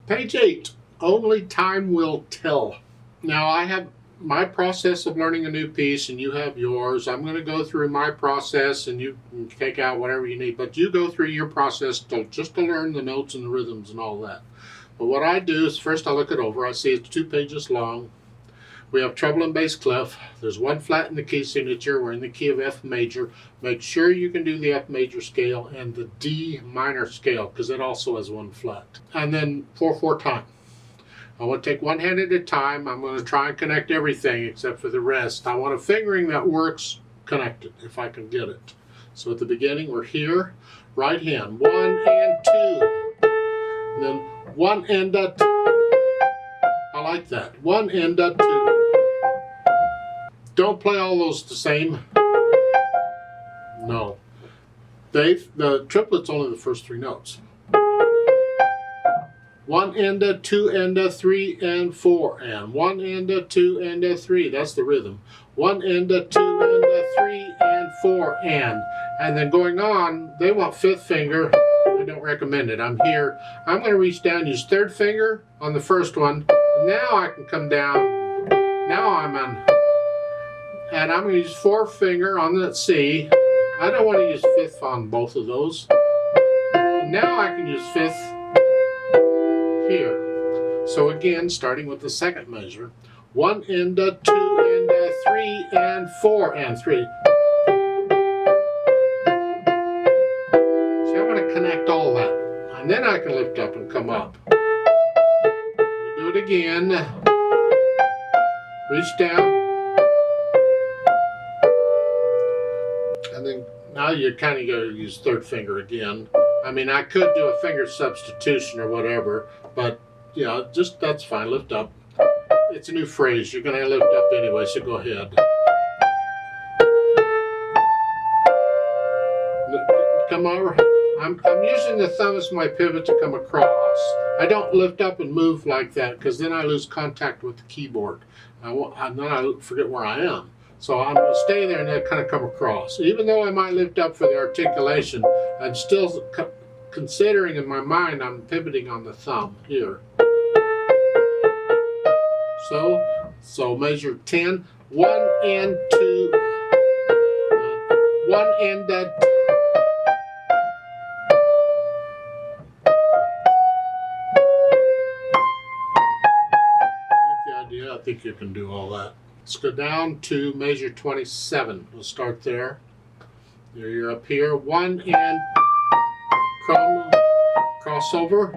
Page 8, only time will tell. Now I have my process of learning a new piece and you have yours. I'm going to go through my process and you can take out whatever you need, but you go through your process just to learn the notes and the rhythms and all that. But what I do is first I look it over. I see it's 2 pages long. We have treble and bass clef. There's one flat in the key signature. We're in the key of F major. Make sure you can do the F major scale and the D minor scale because it also has one flat. And then 4/4 time. I want to take one hand at a time. I'm going to try and connect everything except for the rest. I want a fingering that works connected if I can get it. So at the beginning we're here, right hand, 1 and 2. And then 1 and a 2. I like that. 1 and a 2. Don't play all those the same. No. The triplet's only the first 3 notes. 1 and a 2 and a 3 and 4 and 1 and a 2 and a 3. That's the rhythm. 1 and a 2 and a 3 and 4 and then going on, they want 5th finger. I don't recommend it. I'm here. I'm going to reach down, use 3rd finger on the first one. Now I can come down. Now I'm on. And I'm going to use 4th finger on that C. I don't want to use 5th on both of those. Now I can use 5th here. So again, starting with the second measure. 1 and a 2 and a 3 and 4 and 3. See, I'm going to connect all that. And then I can lift up and come up. Do it again. Reach down. And then now you're kind of going to use 3rd finger again. I mean, I could do a finger substitution or whatever, but you know, just that's fine. Lift up. It's a new phrase. You're going to lift up anyway, so go ahead. Come over. I'm using the thumb as my pivot to come across. I don't lift up and move like that because then I lose contact with the keyboard. And then I forget where I am. So I'm going to stay there and then kind of come across. Even though I might lift up for the articulation, I'm still considering in my mind I'm pivoting on the thumb here. So measure 10, 1 and 2, 1 and a 2. I think you can do all that. Let's go down to measure 27. We'll start there. You're up here. 1 and crossover.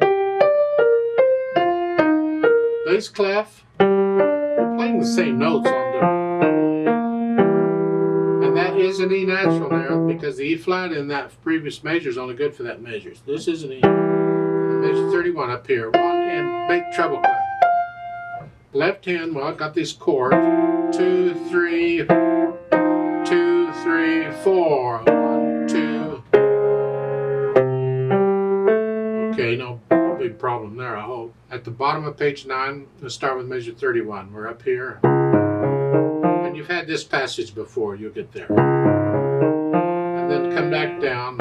Bass clef. You're playing the same notes on there. And that is an E natural there because the E flat in that previous measure is only good for that measure. So this is an E. Measure 31 up here. 1 and bass treble clef. Left hand, well, I've got these chords. 2, 3, 2, 3, 4. 1, 2. Okay, no big problem there, I hope. At the bottom of page 9, let's start with measure 31. We're up here. And you've had this passage before, you'll get there. And then come back down.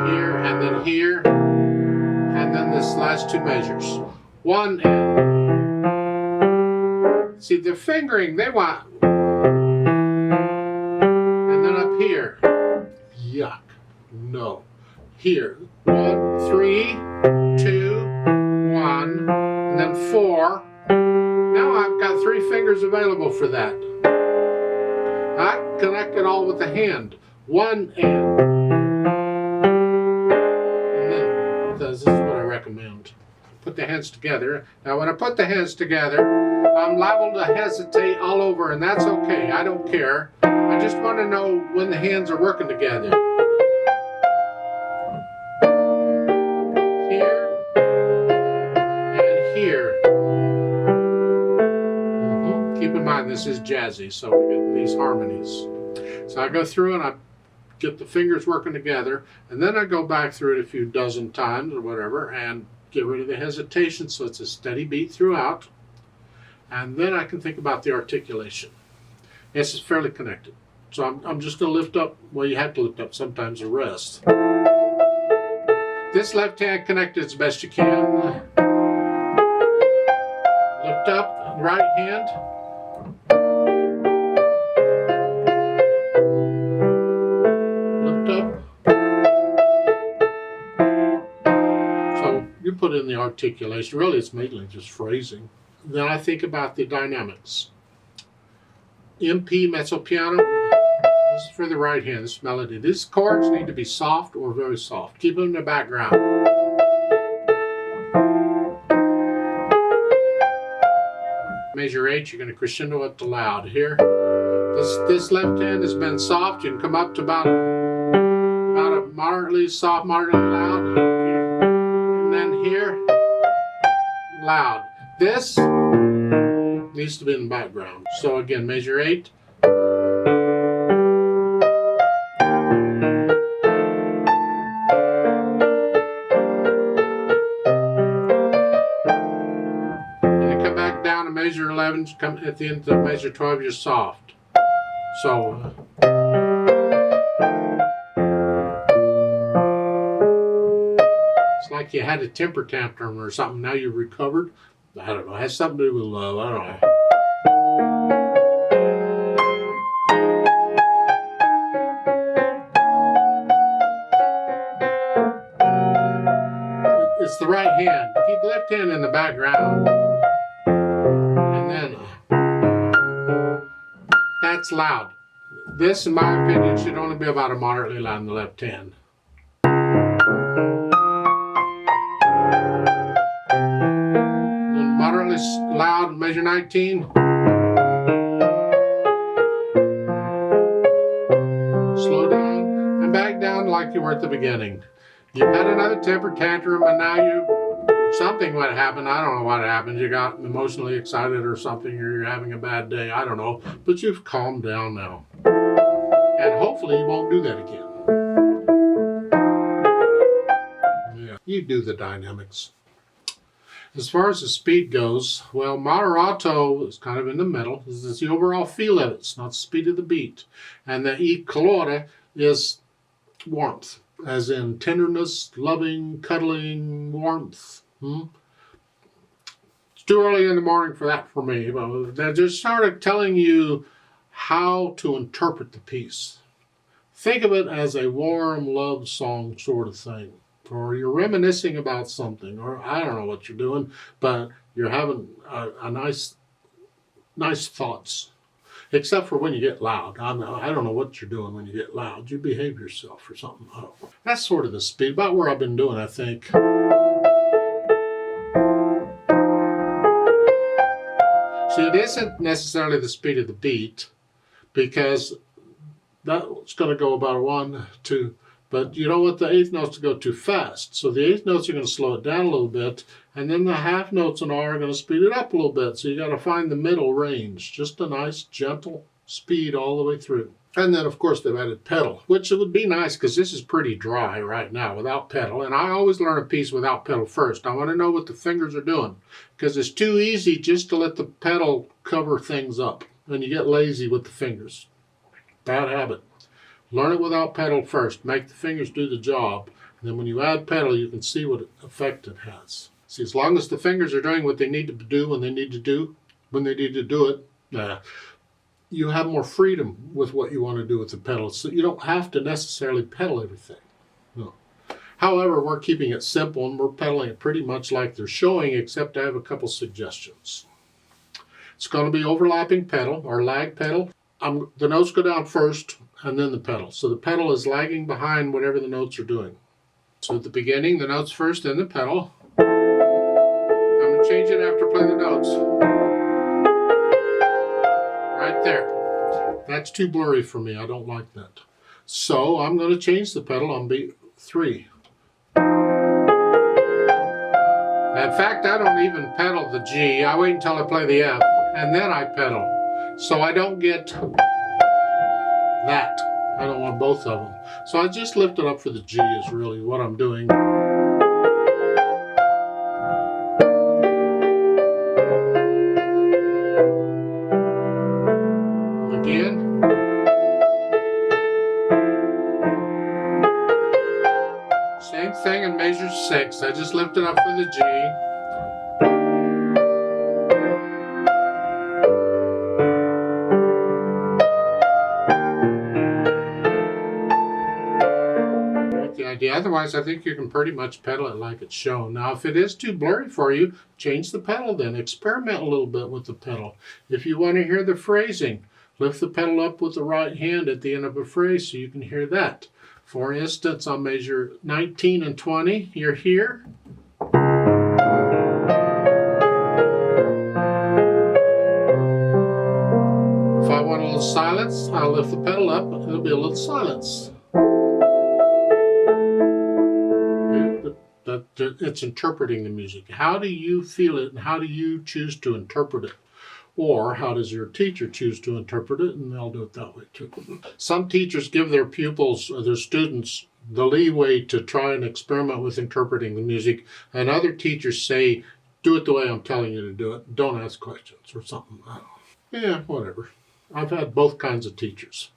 Here, and then here. And then this last 2 measures. 1 and. See, the fingering, they want. And then up here. Yuck. No. Here. 1, 3, 2, 1, and then 4. Now I've got 3 fingers available for that. I connect it all with the hand. 1 and. And then, this is what I recommend. Put the hands together. Now when I put the hands together, I'm liable to hesitate all over, and that's okay. I don't care. I just want to know when the hands are working together. Here and here. Keep in mind this is jazzy, so we get these harmonies. So I go through and I get the fingers working together, and then I go back through it a few dozen times or whatever, and get rid of the hesitation so it's a steady beat throughout. And then I can think about the articulation. This is fairly connected. So I'm just going to lift up, well, you have to lift up sometimes the rest. This left hand connected as best you can. lift up, right hand. Lift up. So you put in the articulation. Really, it's mainly just phrasing. Then I think about the dynamics. MP, mezzo piano. This is for the right hand, this melody. These chords need to be soft or very soft. Keep them in the background. Measure 8, you're going to crescendo up to loud. Here, this left hand has been soft. You can come up to about a moderately soft, moderately loud. And then here, loud. This needs to be in the background. So again, measure 8. Measure 11, come at the end of measure 12, you're soft. So it's like you had a temper tantrum or something. Now you've recovered. I don't know. It has something to do with love. I don't know. It's the right hand. Keep the left hand in the background. That's loud. This, in my opinion, should only be about a moderately loud in the left hand. And moderately loud, measure 19. Slow down and back down like you were at the beginning. You had another temper tantrum and now something would happen. I don't know what happened. You got emotionally excited or something, or you're having a bad day. I don't know. But you've calmed down now. And hopefully you won't do that again. Yeah. You do the dynamics. As far as the speed goes, well, moderato is kind of in the middle. This is the overall feel of it. It's not the speed of the beat. And the E colore is warmth, as in tenderness, loving, cuddling, warmth. It's too early in the morning for that for me. They're just sort of telling you how to interpret the piece. Think of it as a warm love song sort of thing. Or you're reminiscing about something, or I don't know what you're doing, but you're having a nice thoughts. Except for when you get loud. I don't know what you're doing when you get loud. You behave yourself or something. I don't know. That's sort of the speed, about where I've been doing, I think. See, it isn't necessarily the speed of the beat, because that's going to go about 1, 2, but you don't want the eighth notes to go too fast. So the eighth notes are going to slow it down a little bit, and then the half notes and R are going to speed it up a little bit. So you got to find the middle range, just a nice gentle speed all the way through. And then, of course, they've added pedal, which would be nice because this is pretty dry right now without pedal. And I always learn a piece without pedal first. I want to know what the fingers are doing, because it's too easy just to let the pedal cover things up, and you get lazy with the fingers. Bad habit. Learn it without pedal first. Make the fingers do the job. And then when you add pedal, you can see what effect it has. See, as long as the fingers are doing what they need to do when they need to do it, you have more freedom with what you want to do with the pedal. So you don't have to necessarily pedal everything. No. However, we're keeping it simple, and we're pedaling it pretty much like they're showing, except I have a couple suggestions. It's going to be overlapping pedal, or lag pedal. The notes go down first, and then the pedal. So the pedal is lagging behind whatever the notes are doing. So at the beginning, the notes first, then the pedal. I'm going to change it after I play the notes. Right there. That's too blurry for me. I don't like that. So I'm going to change the pedal on beat 3. In fact, I don't even pedal the G. I wait until I play the F, and then I pedal. So I don't get that. I don't want both of them. So I just lift it up for the G is really what I'm doing. Again. Same thing in measure 6. I just lift it up for the G. otherwise, I think you can pretty much pedal it like it's shown. Now, if it is too blurry for you, change the pedal then. Experiment a little bit with the pedal. If you want to hear the phrasing, lift the pedal up with the right hand at the end of a phrase so you can hear that. For instance, I'll measure 19 and 20. You're here. If I want a little silence, I'll lift the pedal up and there'll be a little silence. It's interpreting the music. How do you feel it and how do you choose to interpret it? Or how does your teacher choose to interpret it? And they'll do it that way too. Some teachers give their pupils or their students the leeway to try and experiment with interpreting the music. And other teachers say, do it the way I'm telling you to do it. Don't ask questions or something. Yeah, whatever. I've had both kinds of teachers.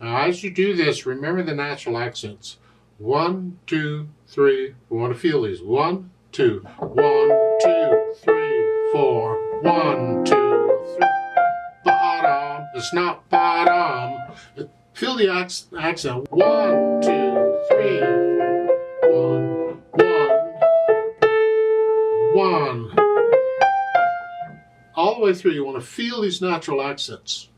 As you do this, remember the natural accents. 1, 2, 3. We want to feel these. 1, 2. 1, 2, 3, 4. 1, 2, 3. Bottom. It's not bottom. Feel the accent. 1, 2, 3, 4. 1, 1. All the way through, you want to feel these natural accents.